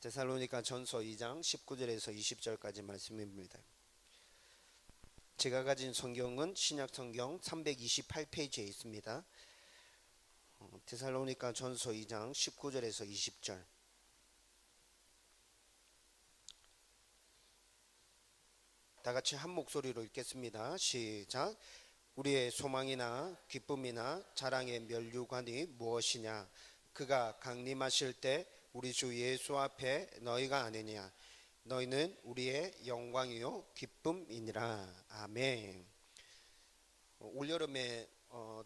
데살로니가 전서 2장 19절에서 20절까지 말씀입니다. 제가 가진 성경은 신약 성경 328페이지에 있습니다. 데살로니가 전서 2장 19절에서 20절. 다 같이 한 목소리로 읽겠습니다. 시작. 우리의 소망이나 기쁨이나 자랑의 면류관이 무엇이냐? 그가 강림하실 때 우리 주 예수 앞에 너희가 아니냐? 너희는 우리의 영광이요 기쁨이니라. 아멘. 올여름에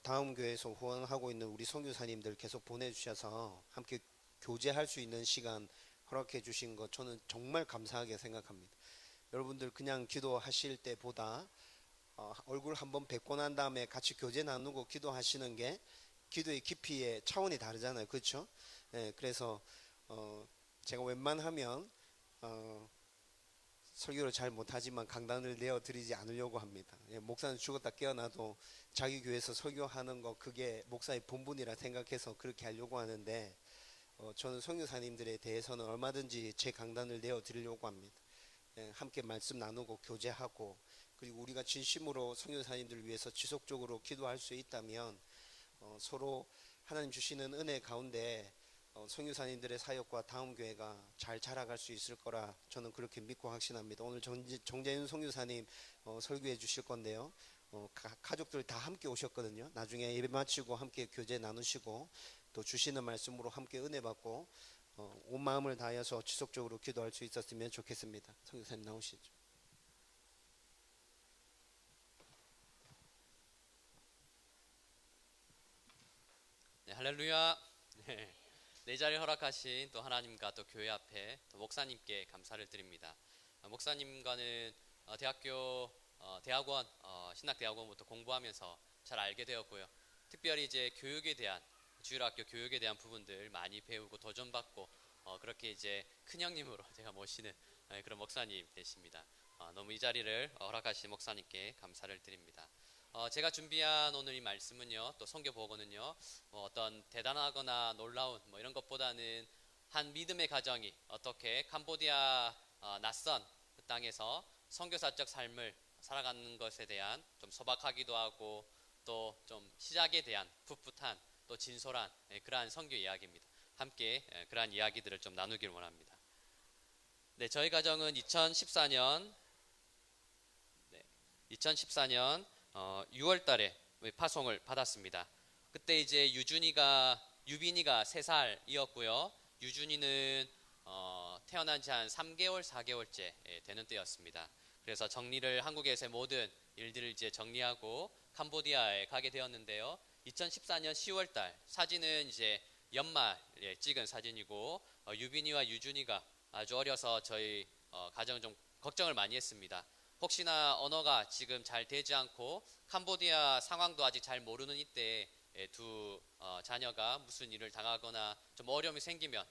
다음 교회에서 후원하고 있는 우리 선교사님들 계속 보내주셔서 함께 교제할 수 있는 시간 허락해 주신 것 저는 정말 감사하게 생각합니다. 여러분들 그냥 기도하실 때보다 얼굴 한번 뵙고 난 다음에 같이 교제 나누고 기도하시는 게 기도의 깊이의 차원이 다르잖아요. 그렇죠? 네, 그래서 제가 웬만하면 설교를 잘 못하지만 강단을 내어드리지 않으려고 합니다. 목사는 죽었다 깨어나도 자기 교회에서 설교하는 거 그게 목사의 본분이라 생각해서 그렇게 하려고 하는데 저는 선교사님들에 대해서는 얼마든지 제 강단을 내어드리려고 합니다. 함께 말씀 나누고 교제하고 그리고 우리가 진심으로 선교사님들을 위해서 지속적으로 기도할 수 있다면 서로 하나님 주시는 은혜 가운데 선교사님들의 사역과 다음 교회가 잘 자라갈 수 있을 거라 저는 그렇게 믿고 확신합니다. 오늘 정재윤 선교사님 설교해 주실 건데요. 가족들 다 함께 오셨거든요. 나중에 예배 마치고 함께 교제 나누시고 또 주시는 말씀으로 함께 은혜 받고 온 마음을 다해서 지속적으로 기도할 수 있었으면 좋겠습니다. 선교사님 나오시죠. 네, 할렐루야. 네, 내 자리 허락하신 또 하나님과 또 교회 앞에 또 목사님께 감사를 드립니다. 목사님과는 대학원 신학대학원부터 공부하면서 잘 알게 되었고요. 특별히 이제 교육에 대한 주일학교 교육에 대한 부분들 많이 배우고 도전받고 그렇게 이제 큰 형님으로 제가 모시는 그런 목사님 되십니다. 너무 이 자리를 허락하신 목사님께 감사를 드립니다. 제가 준비한 오늘 이 말씀은요, 또 선교 보고는요, 어떤 대단하거나 놀라운 이런 것보다는 한 믿음의 가정이 어떻게 캄보디아 낯선 그 땅에서 선교사적 삶을 살아가는 것에 대한 좀 소박하기도 하고 또 좀 시작에 대한 풋풋한 또 진솔한 그러한 선교 이야기입니다. 함께 그러한 이야기들을 좀 나누길 원합니다. 네, 저희 가정은 2014년 6월 달에 파송을 받았습니다. 그때 이제 유빈이가 3살이었고요. 유준이는 태어난 지 한 3개월, 4개월째 되는 때였습니다. 그래서 정리를 한국에서의 모든 일들을 이제 정리하고 캄보디아에 가게 되었는데요. 2014년 10월 달 사진은 이제 연말에 찍은 사진이고 유빈이와 유준이가 아주 어려서 저희 가정은 좀 걱정을 많이 했습니다. 혹시나 언어가 지금 잘 되지 않고 캄보디아 상황도 아직 잘 모르는 이때 두 자녀가 무슨 일을 당하거나 좀 어려움이 생기면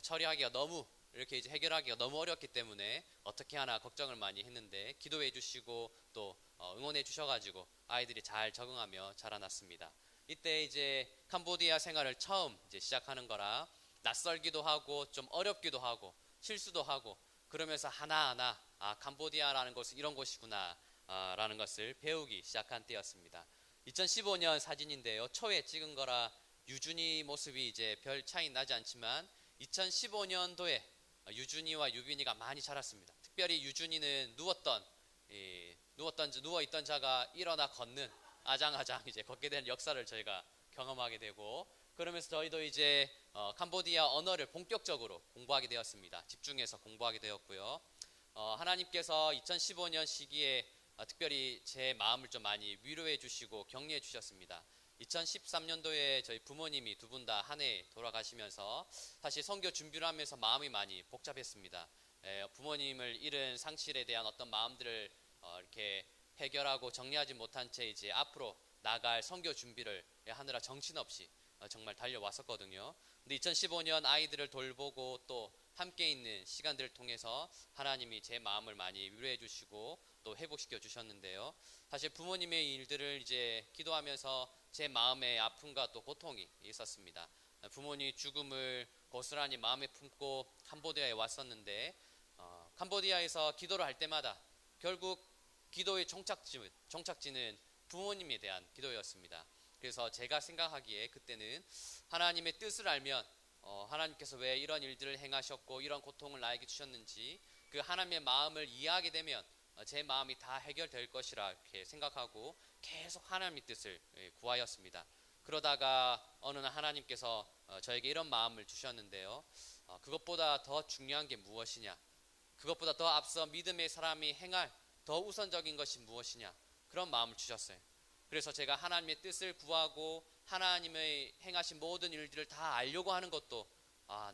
처리하기가 너무 이렇게 이제 해결하기가 너무 어렵기 때문에 어떻게 하나 걱정을 많이 했는데 기도해 주시고 또 응원해 주셔가지고 아이들이 잘 적응하며 자라났습니다. 이때 이제 캄보디아 생활을 처음 이제 시작하는 거라 낯설기도 하고 좀 어렵기도 하고 실수도 하고 그러면서 하나하나 캄보디아라는 곳은 이런 곳이구나 라는 것을 배우기 시작한 때였습니다. 2015년 사진인데요. 초에 찍은 거라 유준이 모습이 이제 별 차이 나지 않지만 2015년도에 유준이와 유빈이가 많이 자랐습니다. 특별히 유준이는 누워있던 자가 일어나 걷는 아장아장 이제 걷게 되는 역사를 저희가 경험하게 되고 그러면서 저희도 이제 캄보디아 언어를 본격적으로 공부하게 되었습니다. 집중해서 공부하게 되었고요. 하나님께서 2015년 시기에 특별히 제 마음을 좀 많이 위로해 주시고 격려해 주셨습니다. 2013년도에 저희 부모님이 두 분 다 한 해 돌아가시면서 사실 선교 준비를 하면서 마음이 많이 복잡했습니다. 부모님을 잃은 상실에 대한 어떤 마음들을 이렇게 해결하고 정리하지 못한 채 이제 앞으로 나갈 선교 준비를 하느라 정신없이 정말 달려왔었거든요. 근데 2015년 아이들을 돌보고 또 함께 있는 시간들을 통해서 하나님이 제 마음을 많이 위로해 주시고 또 회복시켜 주셨는데요. 사실 부모님의 일들을 이제 기도하면서 제 마음의 아픔과 또 고통이 있었습니다. 부모님 죽음을 고스란히 마음에 품고 캄보디아에 왔었는데 캄보디아에서 기도를 할 때마다 결국 기도의 종착지는 부모님에 대한 기도였습니다. 그래서 제가 생각하기에 그때는 하나님의 뜻을 알면 하나님께서 왜 이런 일들을 행하셨고 이런 고통을 나에게 주셨는지 그 하나님의 마음을 이해하게 되면 제 마음이 다 해결될 것이라 이렇게 생각하고 계속 하나님의 뜻을 구하였습니다. 그러다가 어느 날 하나님께서 저에게 이런 마음을 주셨는데요. 그것보다 더 중요한 게 무엇이냐? 그것보다 더 앞서 믿음의 사람이 행할 더 우선적인 것이 무엇이냐? 그런 마음을 주셨어요. 그래서 제가 하나님의 뜻을 구하고 하나님의 행하신 모든 일들을 다 알려고 하는 것도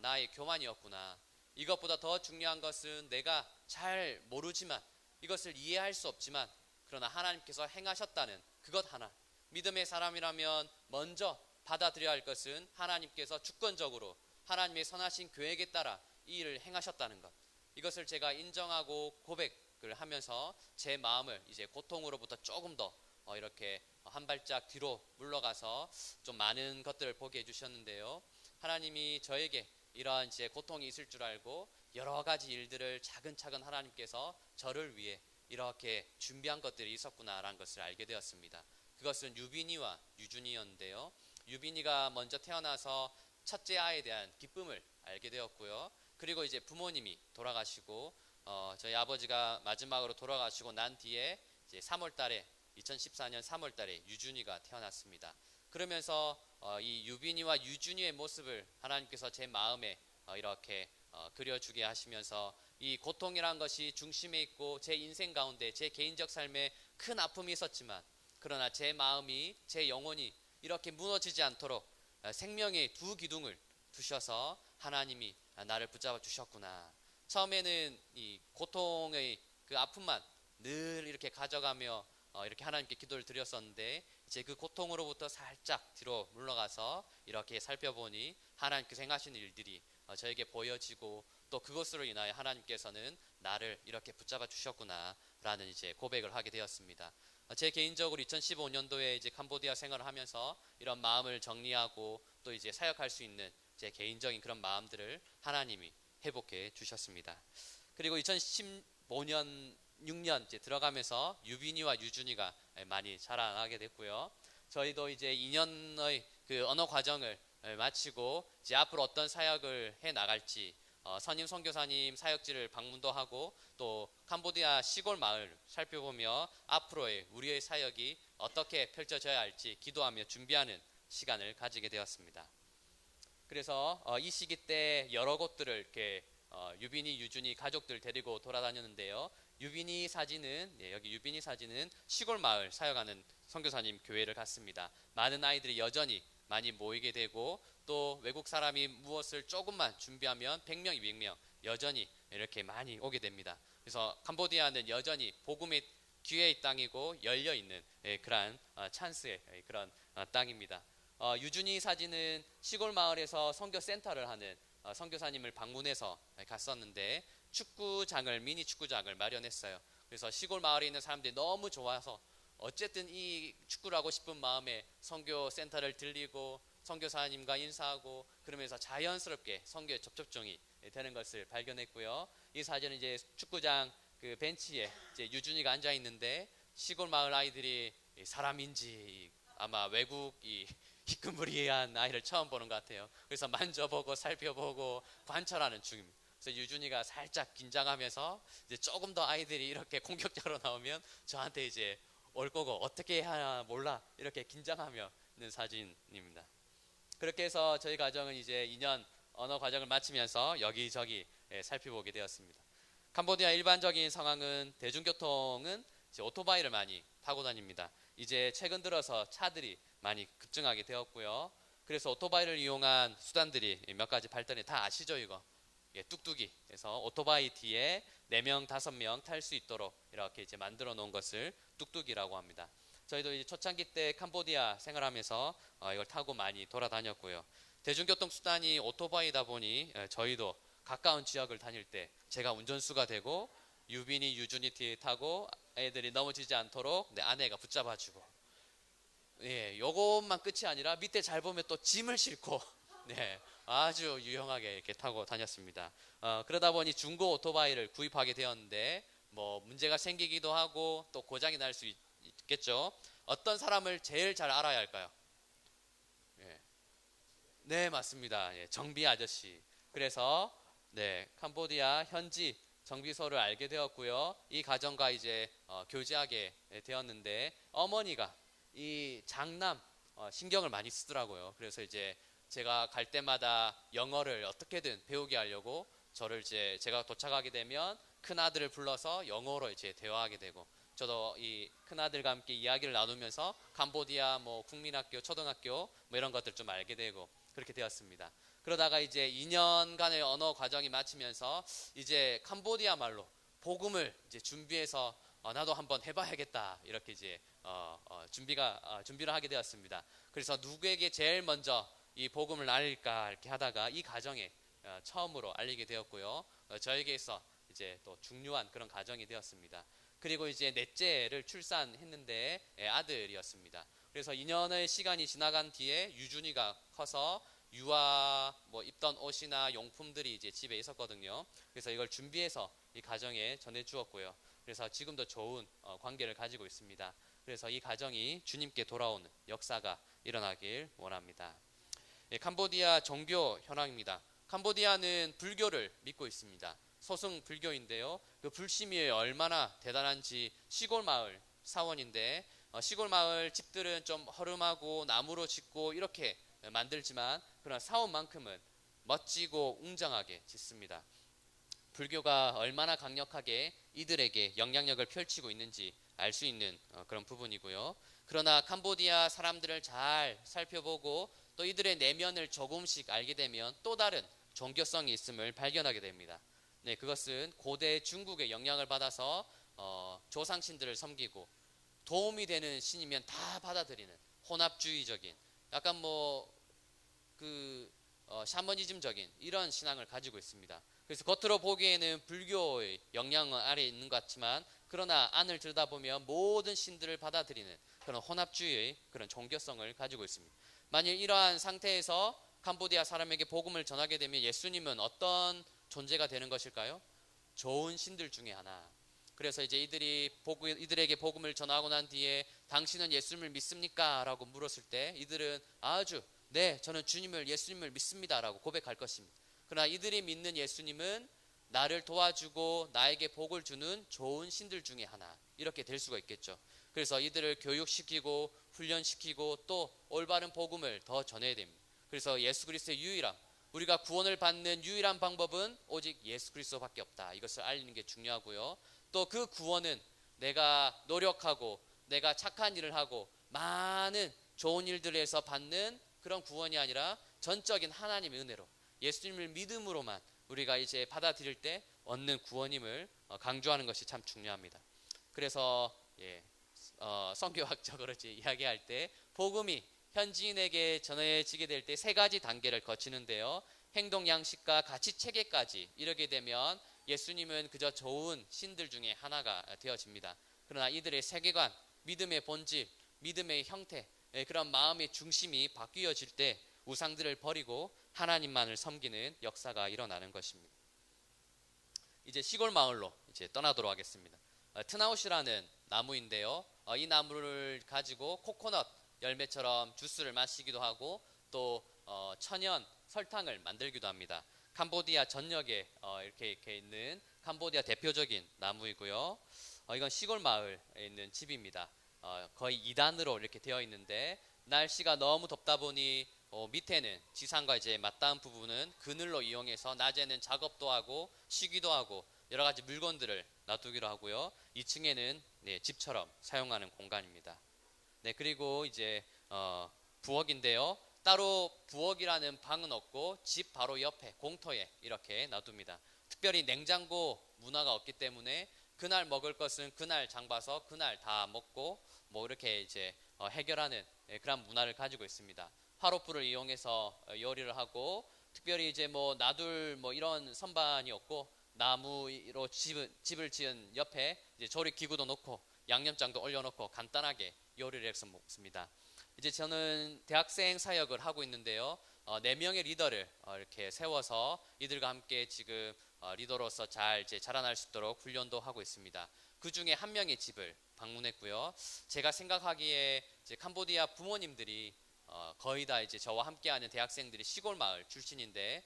나의 교만이었구나. 이것보다 더 중요한 것은 내가 잘 모르지만 이것을 이해할 수 없지만 그러나 하나님께서 행하셨다는 그것 하나. 믿음의 사람이라면 먼저 받아들여야 할 것은 하나님께서 주권적으로 하나님의 선하신 계획에 따라 이 일을 행하셨다는 것. 이것을 제가 인정하고 고백을 하면서 제 마음을 이제 고통으로부터 조금 더 이렇게 한 발짝 뒤로 물러가서 좀 많은 것들을 보게 해주셨는데요. 하나님이 저에게 이러한 이제 고통이 있을 줄 알고 여러 가지 일들을 차근차근 하나님께서 저를 위해 이렇게 준비한 것들이 있었구나라는 것을 알게 되었습니다. 그것은 유빈이와 유준이였는데요. 유빈이가 먼저 태어나서 첫째 아이에 대한 기쁨을 알게 되었고요. 그리고 이제 부모님이 돌아가시고 저희 아버지가 마지막으로 돌아가시고 난 뒤에 이제 2014년 3월 달에 유준이가 태어났습니다. 그러면서 이 유빈이와 유준이의 모습을 하나님께서 제 마음에 이렇게 그려주게 하시면서 이 고통이란 것이 중심에 있고 제 인생 가운데 제 개인적 삶에 큰 아픔이 있었지만 그러나 제 마음이 제 영혼이 이렇게 무너지지 않도록 생명의 두 기둥을 두셔서 하나님이 나를 붙잡아 주셨구나. 처음에는 이 고통의 그 아픔만 늘 이렇게 가져가며 이렇게 하나님께 기도를 드렸었는데 이제 그 고통으로부터 살짝 뒤로 물러가서 이렇게 살펴보니 하나님께서 행하시는 일들이 저에게 보여지고 또 그것으로 인하여 하나님께서는 나를 이렇게 붙잡아 주셨구나라는 이제 고백을 하게 되었습니다. 제 개인적으로 2015년도에 이제 캄보디아 생활을 하면서 이런 마음을 정리하고 또 이제 사역할 수 있는 제 개인적인 그런 마음들을 하나님이 회복해 주셨습니다. 그리고 2015년 6년 이제 들어가면서 유빈이와 유준이가 많이 자라나게 됐고요. 저희도 이제 2년의 그 언어 과정을 마치고 이제 앞으로 어떤 사역을 해 나갈지 선임 선교사님 사역지를 방문도 하고 또 캄보디아 시골 마을 살펴보며 앞으로의 우리의 사역이 어떻게 펼쳐져야 할지 기도하며 준비하는 시간을 가지게 되었습니다. 그래서 이 시기 때 여러 곳들을 이렇게 유빈이, 유준이 가족들 데리고 돌아다녔는데요. 여기 유빈이 사진은 시골 마을 사역하는 선교사님 교회를 갔습니다. 많은 아이들이 여전히 많이 모이게 되고 또 외국 사람이 무엇을 조금만 준비하면 100명, 200명 여전히 이렇게 많이 오게 됩니다. 그래서 캄보디아는 여전히 복음의 기회의 땅이고 열려있는 그런 찬스의 그런 땅입니다. 유준이 사진은 시골 마을에서 선교센터를 하는 선교사님을 방문해서 갔었는데 미니 축구장을 마련했어요. 그래서 시골 마을에 있는 사람들이 너무 좋아서 어쨌든 이 축구를 하고 싶은 마음에 선교센터를 들리고 선교사님과 인사하고 그러면서 자연스럽게 선교에 접촉종이 되는 것을 발견했고요. 이 사진은 이제 축구장 그 벤치에 이제 유준이가 앉아 있는데 시골 마을 아이들이 사람인지 아마 외국 희끄무리한 아이를 처음 보는 것 같아요. 그래서 만져보고 살펴보고 관찰하는 중입니다. 그래서 유준이가 살짝 긴장하면서 이제 조금 더 아이들이 이렇게 공격적으로 나오면 저한테 이제 올 거고 어떻게 해야 하나 몰라 이렇게 긴장하며 있는 사진입니다. 그렇게 해서 저희 가정은 이제 2년 언어 과정을 마치면서 여기저기 살펴보게 되었습니다. 캄보디아 일반적인 상황은 대중교통은 이제 오토바이를 많이 타고 다닙니다. 이제 최근 들어서 차들이 많이 급증하게 되었고요. 그래서 오토바이를 이용한 수단들이 몇 가지 발달이 다 아시죠 이거? 뚝뚝이. 그래서 오토바이 뒤에 4명, 5명 탈 수 있도록 이렇게 이제 만들어 놓은 것을 뚝뚝이라고 합니다. 저희도 이제 초창기 때 캄보디아 생활하면서 이걸 타고 많이 돌아다녔고요. 대중교통 수단이 오토바이다 보니 저희도 가까운 지역을 다닐 때 제가 운전수가 되고 유빈이, 유준이 뒤에 타고 애들이 넘어지지 않도록 내 아내가 붙잡아주고 요것만 끝이 아니라 밑에 잘 보면 또 짐을 싣고 네, 아주 유용하게 이렇게 타고 다녔습니다. 그러다 보니 중고 오토바이를 구입하게 되었는데 뭐 문제가 생기기도 하고 또 고장이 날 수 있겠죠. 어떤 사람을 제일 잘 알아야 할까요? 예. 네, 맞습니다. 예, 정비 아저씨. 그래서 네, 캄보디아 현지 정비소를 알게 되었고요. 이 가정과 이제 교제하게 되었는데 어머니가 이 장남 신경을 많이 쓰더라고요. 그래서 이제 제가 갈 때마다 영어를 어떻게든 배우게 하려고 저를 이제 제가 도착하게 되면 큰 아들을 불러서 영어로 이제 대화하게 되고 저도 이 큰아들과 함께 이야기를 나누면서 캄보디아 뭐 국민학교, 초등학교 뭐 이런 것들 좀 알게 되고 그렇게 되었습니다. 그러다가 이제 2년간의 언어 과정이 마치면서 이제 캄보디아 말로 복음을 이제 준비해서 나도 한번 해봐야겠다 이렇게 이제 준비를 하게 되었습니다. 그래서 누구에게 제일 먼저 이 복음을 알릴까 이렇게 하다가 이 가정에 처음으로 알리게 되었고요. 저에게서 이제 또 중요한 그런 가정이 되었습니다. 그리고 이제 넷째를 출산했는데 아들이었습니다. 그래서 2년의 시간이 지나간 뒤에 유준이가 커서 유아 뭐 입던 옷이나 용품들이 이제 집에 있었거든요. 그래서 이걸 준비해서 이 가정에 전해 주었고요. 그래서 지금도 좋은 관계를 가지고 있습니다. 그래서 이 가정이 주님께 돌아오는 역사가 일어나길 원합니다. 캄보디아 종교 현황입니다. 캄보디아는 불교를 믿고 있습니다. 소승 불교인데요. 그 불심이 얼마나 대단한지 시골 마을 사원인데 시골 마을 집들은 좀 허름하고 나무로 짓고 이렇게 만들지만 그러나 사원만큼은 멋지고 웅장하게 짓습니다. 불교가 얼마나 강력하게 이들에게 영향력을 펼치고 있는지 알 수 있는 그런 부분이고요. 그러나 캄보디아 사람들을 잘 살펴보고 또 이들의 내면을 조금씩 알게 되면 또 다른 종교성이 있음을 발견하게 됩니다. 네, 그것은 고대 중국의 영향을 받아서 조상신들을 섬기고 도움이 되는 신이면 다 받아들이는 혼합주의적인 약간 샤머니즘적인 이런 신앙을 가지고 있습니다. 그래서 겉으로 보기에는 불교의 영향은 아래에 있는 것 같지만 그러나 안을 들여다보면 모든 신들을 받아들이는 그런 혼합주의의 그런 종교성을 가지고 있습니다. 만일 이러한 상태에서 캄보디아 사람에게 복음을 전하게 되면 예수님은 어떤 존재가 되는 것일까요? 좋은 신들 중에 하나. 그래서 이제 이들에게 복음을 전하고 난 뒤에 당신은 예수님을 믿습니까? 라고 물었을 때 이들은 아주 네, 저는 예수님을 믿습니다. 라고 고백할 것입니다. 그러나 이들이 믿는 예수님은 나를 도와주고 나에게 복을 주는 좋은 신들 중에 하나. 이렇게 될 수가 있겠죠. 그래서 이들을 교육시키고 훈련시키고 또 올바른 복음을 더 전해야 됩니다. 그래서 예수 그리스도의 유일함, 우리가 구원을 받는 유일한 방법은 오직 예수 그리스도밖에 없다. 이것을 알리는 게 중요하고요. 또 그 구원은 내가 노력하고 내가 착한 일을 하고 많은 좋은 일들에서 받는 그런 구원이 아니라 전적인 하나님의 은혜로 예수님을 믿음으로만 우리가 이제 받아들일 때 얻는 구원임을 강조하는 것이 참 중요합니다. 그래서 선교학적으로 이야기할 때 복음이 현지인에게 전해지게 될 때 세 가지 단계를 거치는데요. 행동 양식과 가치 체계까지 이르게 되면 예수님은 그저 좋은 신들 중에 하나가 되어집니다. 그러나 이들의 세계관, 믿음의 본질, 믿음의 형태, 그런 마음의 중심이 바뀌어질 때 우상들을 버리고 하나님만을 섬기는 역사가 일어나는 것입니다. 이제 시골 마을로 이제 떠나도록 하겠습니다. 트나우시라는 나무인데요. 이 나무를 가지고 코코넛 열매처럼 주스를 마시기도 하고 또 천연 설탕을 만들기도 합니다. 캄보디아 전역에 이렇게 있는 캄보디아 대표적인 나무이고요. 이건 시골 마을에 있는 집입니다. 거의 2단으로 이렇게 되어 있는데 날씨가 너무 덥다 보니 밑에는 지상과 이제 맞닿은 부분은 그늘로 이용해서 낮에는 작업도 하고 쉬기도 하고 여러 가지 물건들을 놔두기로 하고요. 2층에는 집처럼 사용하는 공간입니다. 네, 그리고 이제 부엌인데요. 따로 부엌이라는 방은 없고 집 바로 옆에 공터에 이렇게 놔둡니다. 특별히 냉장고 문화가 없기 때문에 그날 먹을 것은 그날 장봐서 그날 다 먹고 이렇게 이제 해결하는 그런 문화를 가지고 있습니다. 화롯불을 이용해서 요리를 하고 특별히 이제 놔둘 이런 선반이 없고 나무로 집을 지은 옆에 이제 조리 기구도 놓고 양념장도 올려놓고 간단하게 요리를 해서 먹습니다. 이제 저는 대학생 사역을 하고 있는데요. 4명의 리더를 이렇게 세워서 이들과 함께 지금 리더로서 잘 이제 자라날 수 있도록 훈련도 하고 있습니다. 그 중에 한 명의 집을 방문했고요. 제가 생각하기에 이제 캄보디아 부모님들이 거의 다 이제 저와 함께하는 대학생들이 시골 마을 출신인데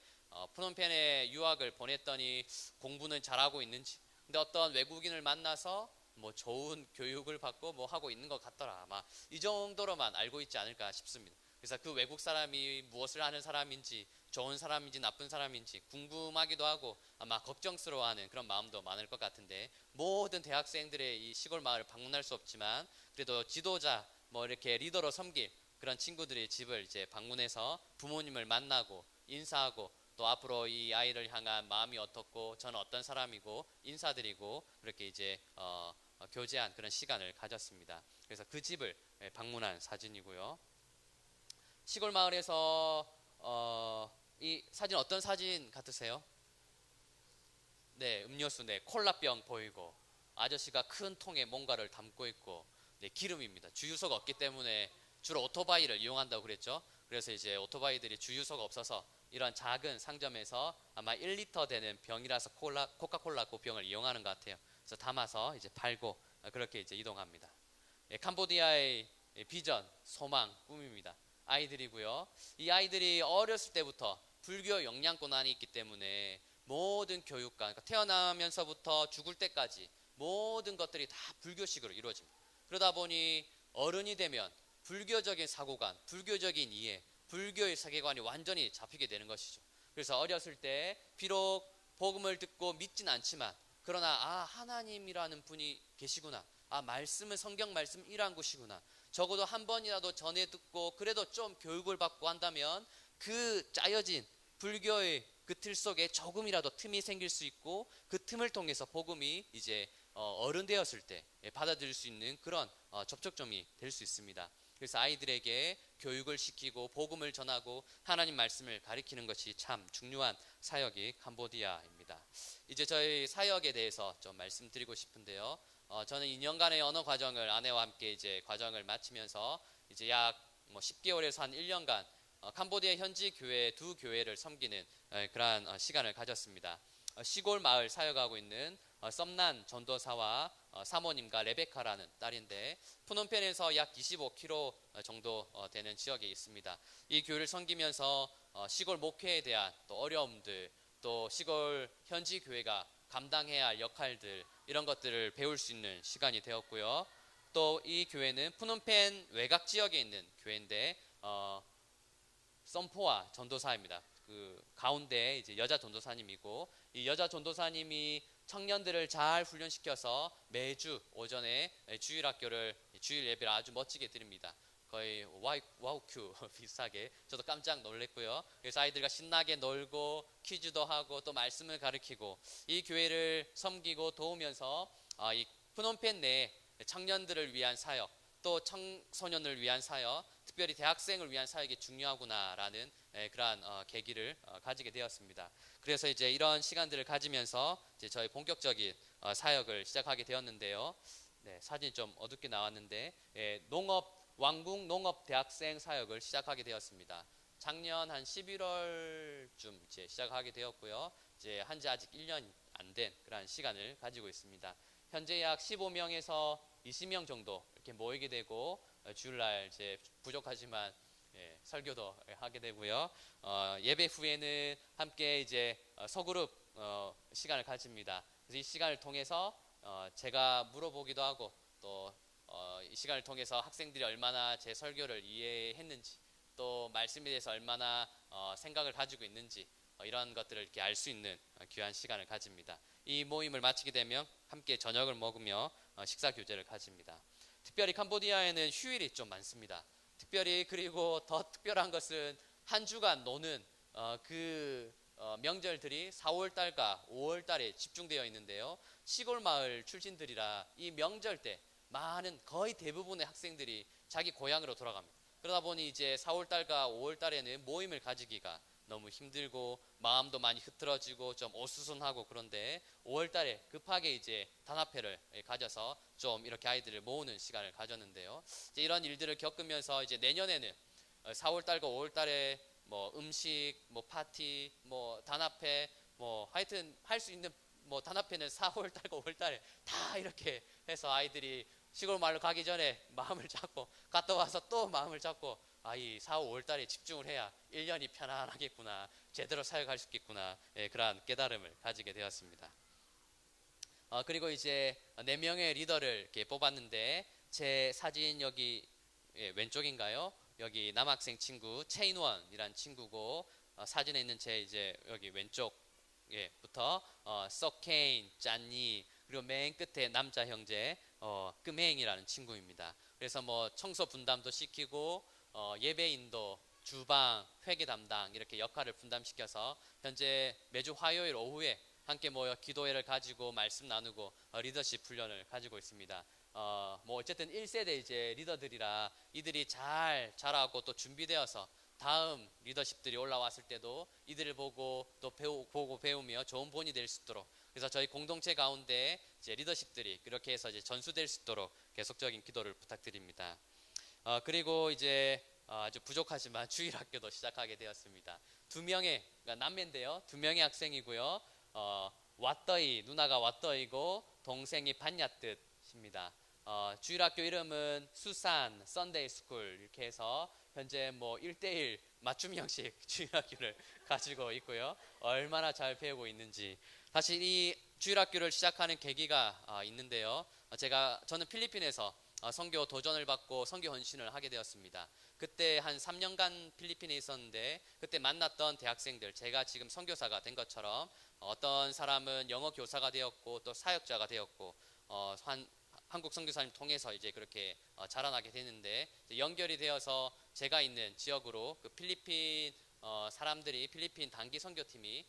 프놈펜에 유학을 보냈더니 공부는 잘하고 있는지, 근데 어떤 외국인을 만나서 뭐 좋은 교육을 받고 뭐 하고 있는 것 같더라. 아마 이 정도로만 알고 있지 않을까 싶습니다. 그래서 그 외국 사람이 무엇을 하는 사람인지, 좋은 사람인지 나쁜 사람인지 궁금하기도 하고 아마 걱정스러워하는 그런 마음도 많을 것 같은데, 모든 대학생들의 이 시골 마을을 방문할 수 없지만 그래도 지도자 뭐 이렇게 리더로 섬길 그런 친구들의 집을 이제 방문해서 부모님을 만나고 인사하고 또 앞으로 이 아이를 향한 마음이 어떻고 저는 어떤 사람이고 인사드리고 그렇게 이제 교제한 그런 시간을 가졌습니다. 그래서 그 집을 방문한 사진이고요. 시골 마을에서 이 사진 어떤 사진 같으세요? 네, 음료수, 네, 콜라병 보이고 아저씨가 큰 통에 뭔가를 담고 있고, 네, 기름입니다. 주유소가 없기 때문에 주로 오토바이를 이용한다고 그랬죠. 그래서 이제 오토바이들이 주유소가 없어서 이런 작은 상점에서 아마 1리터 되는 병이라서 코카콜라 그 병을 이용하는 것 같아요. 그래서 담아서 이제 팔고 그렇게 이제 이동합니다. 예, 캄보디아의 비전, 소망, 꿈입니다. 아이들이고요. 이 아이들이 어렸을 때부터 불교 영양권안이 있기 때문에 모든 교육과, 그러니까 태어나면서부터 죽을 때까지 모든 것들이 다 불교식으로 이루어집니다. 그러다 보니 어른이 되면 불교적인 사고관, 불교적인 이해, 불교의 세계관이 완전히 잡히게 되는 것이죠. 그래서 어렸을 때 비록 복음을 듣고 믿진 않지만 그러나 하나님이라는 분이 계시구나, 말씀은 성경 말씀이란 것이구나, 적어도 한 번이라도 전해 듣고 그래도 좀 교육을 받고 한다면 그 짜여진 불교의 그 틀 속에 조금이라도 틈이 생길 수 있고 그 틈을 통해서 복음이 이제 어른 되었을 때 받아들일 수 있는 그런 접촉점이 될 수 있습니다. 그래서 아이들에게 교육을 시키고 복음을 전하고 하나님 말씀을 가리키는 것이 참 중요한 사역이 캄보디아입니다. 이제 저희 사역에 대해서 좀 말씀드리고 싶은데요. 저는 2년간의 언어 과정을 아내와 함께 이제 과정을 마치면서 이제 약 10개월에서 한 1년간 캄보디아 현지 교회 2교회를 섬기는 그러한 시간을 가졌습니다. 시골 마을 사역하고 있는 썸난 전도사와 사모님과 레베카라는 딸인데 푸놈펜에서 약 25km 정도 되는 지역에 있습니다. 이 교회를 섬기면서 시골 목회에 대한 또 어려움들, 또 시골 현지 교회가 감당해야 할 역할들, 이런 것들을 배울 수 있는 시간이 되었고요. 또 이 교회는 푸놈펜 외곽 지역에 있는 교회인데 썸포아 전도사입니다. 그 가운데 이제 여자 전도사님이고, 이 여자 전도사님이 청년들을 잘 훈련시켜서 매주 오전에 주일 예배를 아주 멋지게 드립니다. 거의 와우큐 비슷하게 저도 깜짝 놀랐고요. 그래서 아이들과 신나게 놀고 퀴즈도 하고 또 말씀을 가르치고 이 교회를 섬기고 도우면서 이 푸놈펜 내 청년들을 위한 사역, 또 청소년을 위한 사역, 특별히 대학생을 위한 사역이 중요하구나라는 그러한 계기를 가지게 되었습니다. 그래서 이제 이런 시간들을 가지면서 이제 저희 본격적인 사역을 시작하게 되었는데요. 네, 사진이 좀 어둡게 나왔는데 왕궁 농업 대학생 사역을 시작하게 되었습니다. 작년 한 11월쯤 이제 시작하게 되었고요. 이제 한지 아직 1년 안 된 그런 시간을 가지고 있습니다. 현재 약 15명에서 20명 정도 이렇게 모이게 되고 주일날 이제 부족하지만 설교도 하게 되고요. 예배 후에는 함께 이제 소그룹 시간을 가집니다. 그래서 이 시간을 통해서 제가 물어보기도 하고 또 이 시간을 통해서 학생들이 얼마나 제 설교를 이해했는지, 또 말씀에 대해서 얼마나 생각을 가지고 있는지 이런 것들을 이렇게 알 수 있는 귀한 시간을 가집니다. 이 모임을 마치게 되면 함께 저녁을 먹으며 식사 교제를 가집니다. 특별히 캄보디아에는 휴일이 좀 많습니다. 특별히 그리고 더 특별한 것은 한 주간 노는 명절들이 4월 달과 5월 달에 집중되어 있는데요. 시골 마을 출신들이라 이 명절 때 거의 대부분의 학생들이 자기 고향으로 돌아갑니다. 그러다 보니 이제 4월 달과 5월 달에는 모임을 가지기가 너무 힘들고 마음도 많이 흐트러지고 좀 어수선하고, 그런데 5월 달에 급하게 이제 단합회를 가져서 좀 이렇게 아이들을 모으는 시간을 가졌는데요. 이제 이런 일들을 겪으면서 이제 내년에는 4월 달과 5월 달에 뭐 음식, 뭐 파티, 뭐 단합회, 뭐 하여튼 할 수 있는 뭐 단합회는 4월 달과 5월 달에 다 이렇게 해서 아이들이 시골 마을 가기 전에 마음을 잡고 갔다 와서 또 마음을 잡고 이 4, 5월 달에 집중을 해야 1년이 편안하겠구나, 제대로 사역할 수 있겠구나, 그러한 깨달음을 가지게 되었습니다. 그리고 이제 4명의 리더를 이렇게 뽑았는데 제 사진 여기 왼쪽인가요? 여기 남학생 친구 최인원이란 친구고, 사진에 있는 제 이제 여기 왼쪽부터 서케인, 짠니, 그리고 맨 끝에 남자 형제 끄맹이라는 친구입니다. 그래서 뭐 청소 분담도 시키고 예배인도, 주방, 회계 담당 이렇게 역할을 분담시켜서 현재 매주 화요일 오후에 함께 모여 기도회를 가지고 말씀 나누고 리더십 훈련을 가지고 있습니다. 뭐 어쨌든 1세대 이제 리더들이라 이들이 잘 자라고 또 준비되어서 다음 리더십들이 올라왔을 때도 이들을 보고 또 보고 배우며 좋은 본이 될 수 있도록, 그래서 저희 공동체 가운데 이제 리더십들이 그렇게 해서 이제 전수될 수 있도록 계속적인 기도를 부탁드립니다. 그리고 이제 아주 부족하지만 주일학교도 시작하게 되었습니다. 2명의, 그러니까 남매인데요, 2명의 학생이고요. 왓더이, 누나가 왓더이고 동생이 반야뜻입니다. 주일학교 이름은 수산 썬데이 스쿨 이렇게 해서 현재 뭐 1대1 맞춤 형식 주일학교를 가지고 있고요. 얼마나 잘 배우고 있는지. 사실 이 주일학교를 시작하는 계기가 있는데요. 저는 필리핀에서 선교 도전을 받고 선교 헌신을 하게 되었습니다. 그때 한 3년간 필리핀에 있었는데 그때 만났던 대학생들, 제가 지금 선교사가 된 것처럼 어떤 사람은 영어 교사가 되었고 또 사역자가 되었고 한국 선교사님 통해서 이제 그렇게 자라나게 되는데, 연결이 되어서 제가 있는 지역으로 그 필리핀 사람들이, 필리핀 단기 선교팀이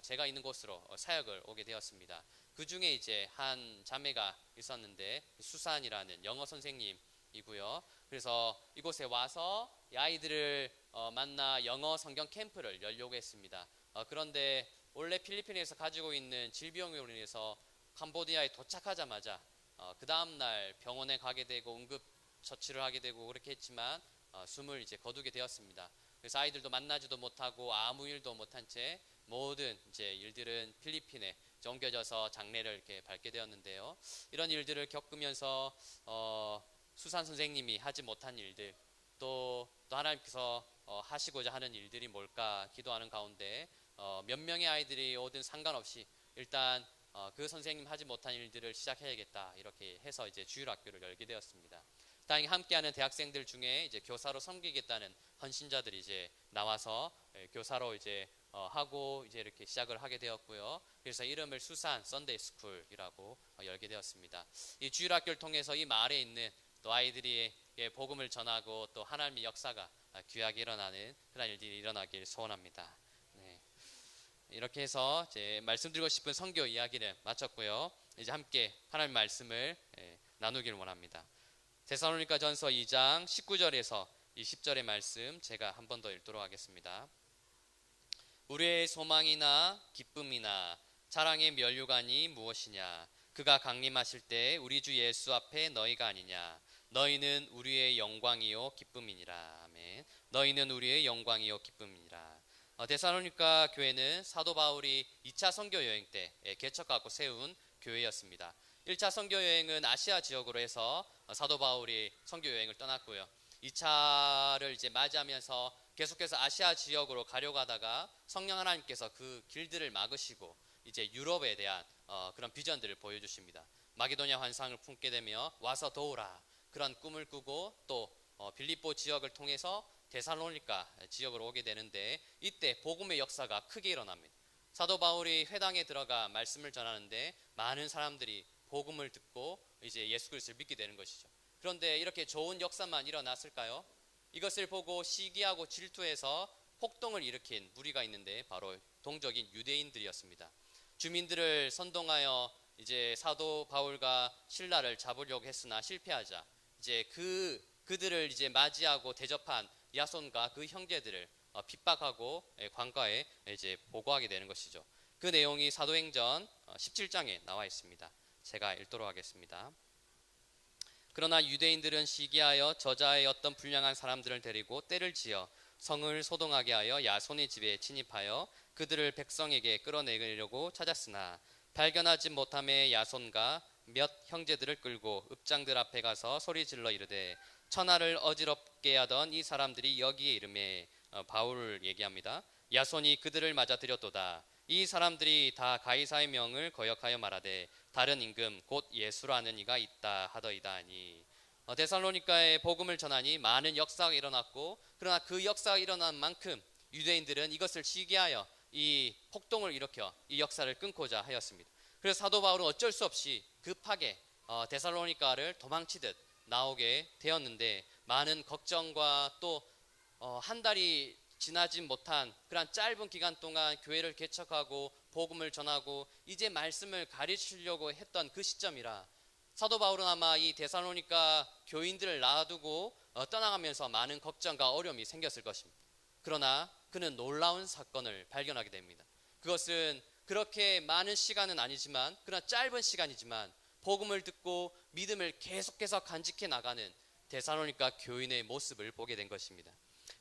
제가 있는 곳으로 사역을 오게 되었습니다. 그 중에 이제 한 자매가 있었는데 수산이라는 영어 선생님이고요. 그래서 이곳에 와서 이 아이들을 만나 영어 성경 캠프를 열려고 했습니다. 그런데 원래 필리핀에서 가지고 있는 질병으로 인해서 캄보디아에 도착하자마자 그 다음날 병원에 가게 되고 응급 처치를 하게 되고 그렇게 했지만 숨을 이제 거두게 되었습니다. 그래서 아이들도 만나지도 못하고 아무 일도 못한 채 모든 이제 일들은 필리핀에 옮겨져서 장례를 이렇게 밟게 되었는데요. 이런 일들을 겪으면서 수산 선생님이 하지 못한 일들, 또 하나님께서 하시고자 하는 일들이 뭘까 기도하는 가운데 몇 명의 아이들이 오든 상관없이 일단 그 선생님 하지 못한 일들을 시작해야겠다 이렇게 해서 이제 주일학교를 열게 되었습니다. 다행히 함께하는 대학생들 중에 이제 교사로 섬기겠다는 헌신자들이 이제 나와서 교사로 이제 하고 이제 이렇게 시작을 하게 되었고요. 그래서 이름을 수산 썬데이 스쿨이라고 열게 되었습니다. 이 주일학교를 통해서 이 마을에 있는 또 아이들이 복음을 전하고 또 하나님의 역사가 귀하게 일어나는 그런 일들이 일어나길 소원합니다. 네. 이렇게 해서 이제 말씀드리고 싶은 선교 이야기를 마쳤고요. 이제 함께 하나님의 말씀을 나누길 원합니다. 데살로니가 전서 2장 19절에서 20절의 말씀 제가 한 번 더 읽도록 하겠습니다. 우리의 소망이나 기쁨이나 자랑의 면류관이 무엇이냐? 그가 강림하실 때 우리 주 예수 앞에 너희가 아니냐? 너희는 우리의 영광이요 기쁨이니라. 아멘. 너희는 우리의 영광이요 기쁨이니라. 데살로니가 교회는 사도 바울이 2차 선교 여행 때 개척하고 세운 교회였습니다. 1차 선교 여행은 아시아 지역으로 해서 사도 바울이 선교 여행을 떠났고요. 2차를 이제 맞이하면서 계속해서 아시아 지역으로 가려고 하다가 성령 하나님께서 그 길들을 막으시고 이제 유럽에 대한 그런 비전들을 보여주십니다. 마게도냐 환상을 품게 되며 와서 도우라 그런 꿈을 꾸고 또 빌립보 지역을 통해서 데살로니가 지역으로 오게 되는데 이때 복음의 역사가 크게 일어납니다. 사도 바울이 회당에 들어가 말씀을 전하는데 많은 사람들이 복음을 듣고 이제 예수 그리스도를 믿게 되는 것이죠. 그런데 이렇게 좋은 역사만 일어났을까요? 이것을 보고 시기하고 질투해서 폭동을 일으킨 무리가 있는데 바로 동족인 유대인들이었습니다. 주민들을 선동하여 이제 사도 바울과 신라를 잡으려고 했으나 실패하자 이제 그들을 이제 맞이하고 대접한 야손과 그 형제들을 핍박하고 관가에 이제 보고하게 되는 것이죠. 그 내용이 사도행전 17장에 나와 있습니다. 제가 읽도록 하겠습니다. 그러나 유대인들은 시기하여 저자의 어떤 불량한 사람들을 데리고 때를 지어 성을 소동하게 하여 야손의 집에 침입하여 그들을 백성에게 끌어내려고 찾았으나 발견하지 못함에 야손과 몇 형제들을 끌고 읍장들 앞에 가서 소리질러 이르되 천하를 어지럽게 하던 이 사람들이 여기에 이르매 바울을 얘기합니다. 야손이 그들을 맞아들였도다. 이 사람들이 다 가이사의 명을 거역하여 말하되 다른 임금 곧 예수라는 이가 있다 하더이다 하니 데살로니가에 복음을 전하니 많은 역사가 일어났고 그러나 그 역사가 일어난 만큼 유대인들은 이것을 시기하여 이 폭동을 일으켜 이 역사를 끊고자 하였습니다. 그래서 사도 바울은 어쩔 수 없이 급하게 데살로니가를 도망치듯 나오게 되었는데 많은 걱정과 또 한 달이 지나지 못한 그런 짧은 기간 동안 교회를 개척하고 복음을 전하고 이제 말씀을 가르치려고 했던 그 시점이라 사도 바울은 아마 이 데살로니가 교인들을 놔두고 떠나가면서 많은 걱정과 어려움이 생겼을 것입니다. 그러나 그는 놀라운 사건을 발견하게 됩니다. 그것은 그렇게 많은 시간은 아니지만 그러나 짧은 시간이지만 복음을 듣고 믿음을 계속해서 간직해 나가는 데살로니가 교인의 모습을 보게 된 것입니다.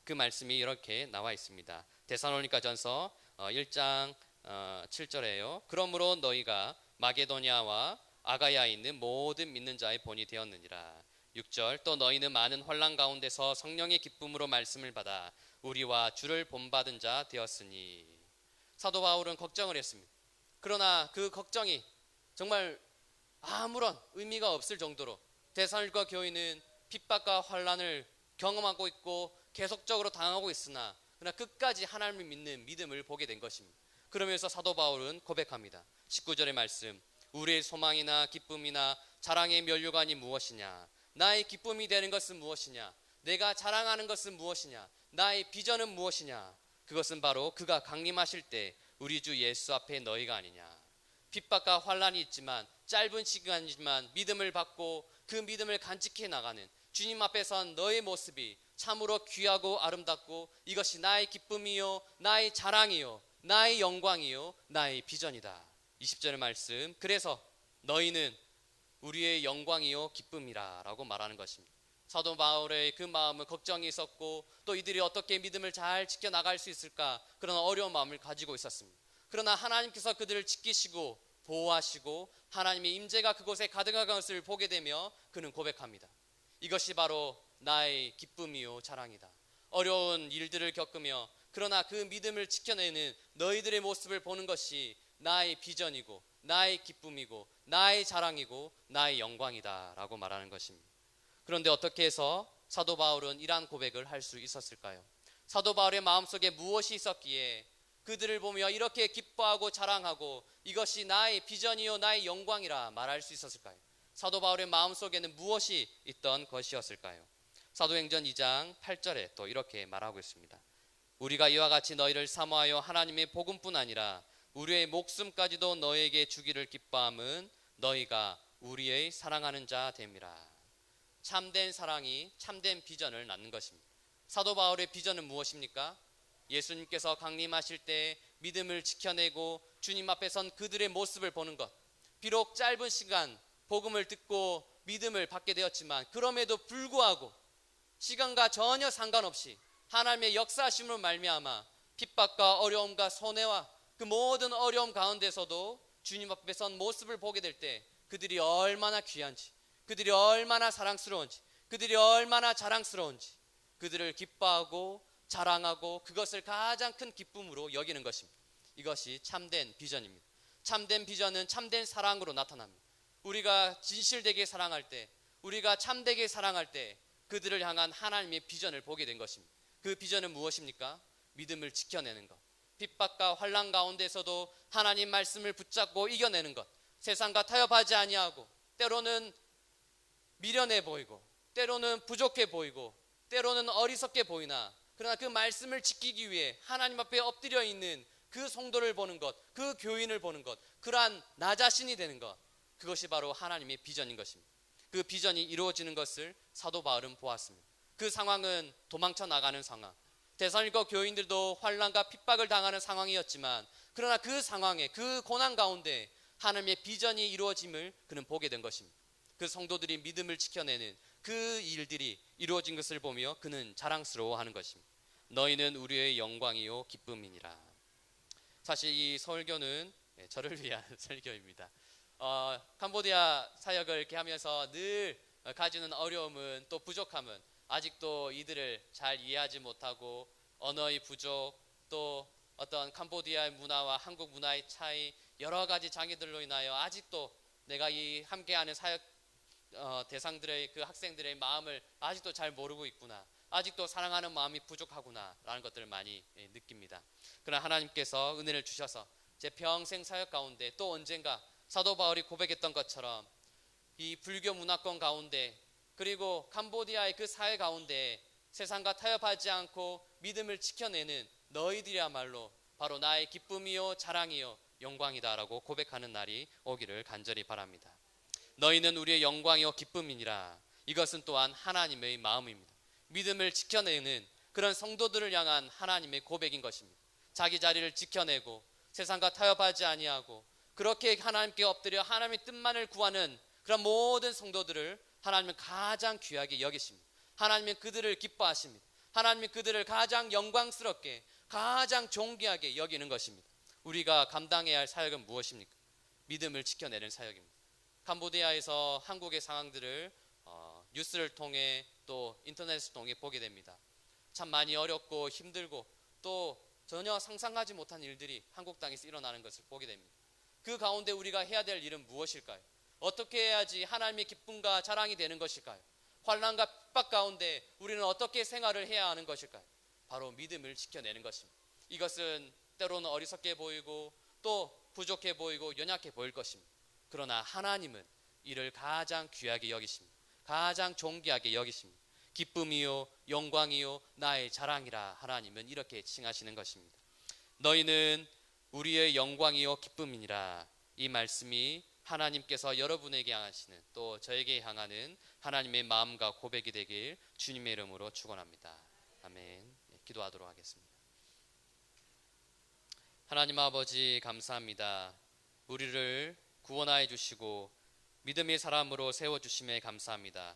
그 말씀이 이렇게 나와 있습니다. 데살로니가 전서 1장 7절에요. 그러므로 너희가 마게도냐와 아가야에 있는 모든 믿는 자의 본이 되었느니라. 6절 또 너희는 많은 환난 가운데서 성령의 기쁨으로 말씀을 받아 우리와 주를 본받은 자 되었으니. 사도 바울은 걱정을 했습니다. 그러나 그 걱정이 정말 아무런 의미가 없을 정도로 데살로니가 교인은 핍박과 환난을 경험하고 있고 계속적으로 당하고 있으나 그러나 끝까지 하나님을 믿는 믿음을 보게 된 것입니다. 그러면서 사도 바울은 고백합니다. 19절의 말씀 우리의 소망이나 기쁨이나 자랑의 면류관이 무엇이냐 나의 기쁨이 되는 것은 무엇이냐 내가 자랑하는 것은 무엇이냐 나의 비전은 무엇이냐 그것은 바로 그가 강림하실 때 우리 주 예수 앞에 너희가 아니냐. 핍박과 환난이 있지만 짧은 시간이지만 믿음을 받고 그 믿음을 간직해 나가는 주님 앞에 선 너의 모습이 참으로 귀하고 아름답고 이것이 나의 기쁨이요 나의 자랑이요 나의 영광이요 나의 비전이다. 20절의 말씀 그래서 너희는 우리의 영광이요 기쁨이라 라고 말하는 것입니다. 사도 바울의 그 마음은 걱정이 있었고 또 이들이 어떻게 믿음을 잘 지켜나갈 수 있을까 그런 어려운 마음을 가지고 있었습니다. 그러나 하나님께서 그들을 지키시고 보호하시고 하나님의 임재가 그곳에 가득한 것을 보게 되며 그는 고백합니다. 이것이 바로 나의 기쁨이요 자랑이다. 어려운 일들을 겪으며 그러나 그 믿음을 지켜내는 너희들의 모습을 보는 것이 나의 비전이고 나의 기쁨이고 나의 자랑이고 나의 영광이다 라고 말하는 것입니다. 그런데 어떻게 해서 사도 바울은 이러한 고백을 할 수 있었을까요? 사도 바울의 마음속에 무엇이 있었기에 그들을 보며 이렇게 기뻐하고 자랑하고 이것이 나의 비전이요 나의 영광이라 말할 수 있었을까요? 사도 바울의 마음속에는 무엇이 있던 것이었을까요? 사도행전 2장 8절에 또 이렇게 말하고 있습니다. 우리가 이와 같이 너희를 사모하여 하나님의 복음뿐 아니라 우리의 목숨까지도 너에게 주기를 기뻐함은 너희가 우리의 사랑하는 자 됨이라. 참된 사랑이 참된 비전을 낳는 것입니다. 사도 바울의 비전은 무엇입니까? 예수님께서 강림하실 때 믿음을 지켜내고 주님 앞에 선 그들의 모습을 보는 것. 비록 짧은 시간 복음을 듣고 믿음을 받게 되었지만 그럼에도 불구하고 시간과 전혀 상관없이 하나님의 역사하심으로 말미암아 핍박과 어려움과 손해와 그 모든 어려움 가운데서도 주님 앞에 선 모습을 보게 될 때 그들이 얼마나 귀한지 그들이 얼마나 사랑스러운지 그들이 얼마나 자랑스러운지 그들을 기뻐하고 자랑하고 그것을 가장 큰 기쁨으로 여기는 것입니다. 이것이 참된 비전입니다. 참된 비전은 참된 사랑으로 나타납니다. 우리가 진실되게 사랑할 때 우리가 참되게 사랑할 때 그들을 향한 하나님의 비전을 보게 된 것입니다. 그 비전은 무엇입니까? 믿음을 지켜내는 것. 핍박과 환난 가운데서도 하나님 말씀을 붙잡고 이겨내는 것. 세상과 타협하지 아니하고 때로는 미련해 보이고 때로는 부족해 보이고 때로는 어리석게 보이나 그러나 그 말씀을 지키기 위해 하나님 앞에 엎드려 있는 그 성도를 보는 것, 그 교인을 보는 것, 그러한 나 자신이 되는 것, 그것이 바로 하나님의 비전인 것입니다. 그 비전이 이루어지는 것을 사도 바울은 보았습니다. 그 상황은 도망쳐 나가는 상황, 데살로니가 교인들도 환난과 핍박을 당하는 상황이었지만 그러나 그 상황에 그 고난 가운데 하나님의 비전이 이루어짐을 그는 보게 된 것입니다. 그 성도들이 믿음을 지켜내는 그 일들이 이루어진 것을 보며 그는 자랑스러워하는 것입니다. 너희는 우리의 영광이요 기쁨이니라. 사실 이 설교는 저를 위한 설교입니다. 캄보디아 사역을 이렇게 하면서 늘 가지는 어려움은, 또 부족함은, 아직도 이들을 잘 이해하지 못하고 언어의 부족, 또 어떤 캄보디아의 문화와 한국 문화의 차이, 여러 가지 장애들로 인하여 아직도 내가 이 함께하는 사역 대상들의, 그 학생들의 마음을 아직도 잘 모르고 있구나, 아직도 사랑하는 마음이 부족하구나 라는 것들을 많이 느낍니다. 그러나 하나님께서 은혜를 주셔서 제 평생 사역 가운데, 또 언젠가 사도 바울이 고백했던 것처럼 이 불교 문화권 가운데, 그리고 캄보디아의 그 사회 가운데 세상과 타협하지 않고 믿음을 지켜내는 너희들이야말로 바로 나의 기쁨이요 자랑이요 영광이다라고 고백하는 날이 오기를 간절히 바랍니다. 너희는 우리의 영광이요 기쁨이니라. 이것은 또한 하나님의 마음입니다. 믿음을 지켜내는 그런 성도들을 향한 하나님의 고백인 것입니다. 자기 자리를 지켜내고 세상과 타협하지 아니하고 그렇게 하나님께 엎드려 하나님의 뜻만을 구하는 그런 모든 성도들을 하나님은 가장 귀하게 여기십니다. 하나님은 그들을 기뻐하십니다. 하나님은 그들을 가장 영광스럽게, 가장 존귀하게 여기는 것입니다. 우리가 감당해야 할 사역은 무엇입니까? 믿음을 지켜내는 사역입니다. 캄보디아에서 한국의 상황들을 뉴스를 통해 또 인터넷을 통해 보게 됩니다. 참 많이 어렵고 힘들고 또 전혀 상상하지 못한 일들이 한국 땅에서 일어나는 것을 보게 됩니다. 그 가운데 우리가 해야 될 일은 무엇일까요? 어떻게 해야지 하나님의 기쁨과 자랑이 되는 것일까요? 환난과 핍박 가운데 우리는 어떻게 생활을 해야 하는 것일까요? 바로 믿음을 지켜내는 것입니다. 이것은 때로는 어리석게 보이고 또 부족해 보이고 연약해 보일 것입니다. 그러나 하나님은 이를 가장 귀하게 여기십니다. 가장 존귀하게 여기십니다. 기쁨이요 영광이요 나의 자랑이라 하나님은 이렇게 칭하시는 것입니다. 너희는 우리의 영광이요 기쁨이니라. 이 말씀이 하나님께서 여러분에게 향하시는, 또 저에게 향하는 하나님의 마음과 고백이 되길 주님의 이름으로 축원합니다. 아멘. 기도하도록 하겠습니다. 하나님 아버지 감사합니다. 우리를 구원하여 주시고 믿음의 사람으로 세워주심에 감사합니다.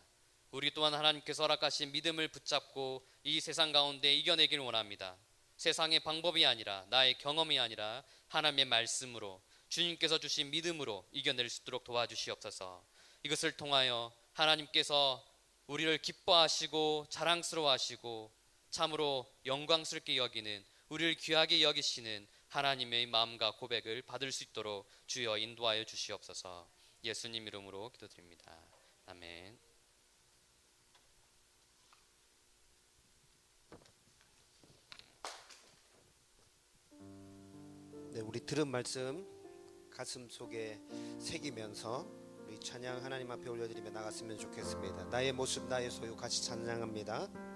우리 또한 하나님께서 허락하신 믿음을 붙잡고 이 세상 가운데 이겨내길 원합니다. 세상의 방법이 아니라, 나의 경험이 아니라 하나님의 말씀으로, 주님께서 주신 믿음으로 이겨낼 수 있도록 도와주시옵소서. 이것을 통하여 하나님께서 우리를 기뻐하시고 자랑스러워하시고 참으로 영광스럽게 여기는, 우리를 귀하게 여기시는 하나님의 마음과 고백을 받을 수 있도록 주여 인도하여 주시옵소서. 예수님 이름으로 기도드립니다. 아멘. 네, 우리 들은 말씀 가슴 속에 새기면서 우리 찬양 하나님 앞에 올려드리며 나갔으면 좋겠습니다. 나의 모습 나의 소유 같이 찬양합니다.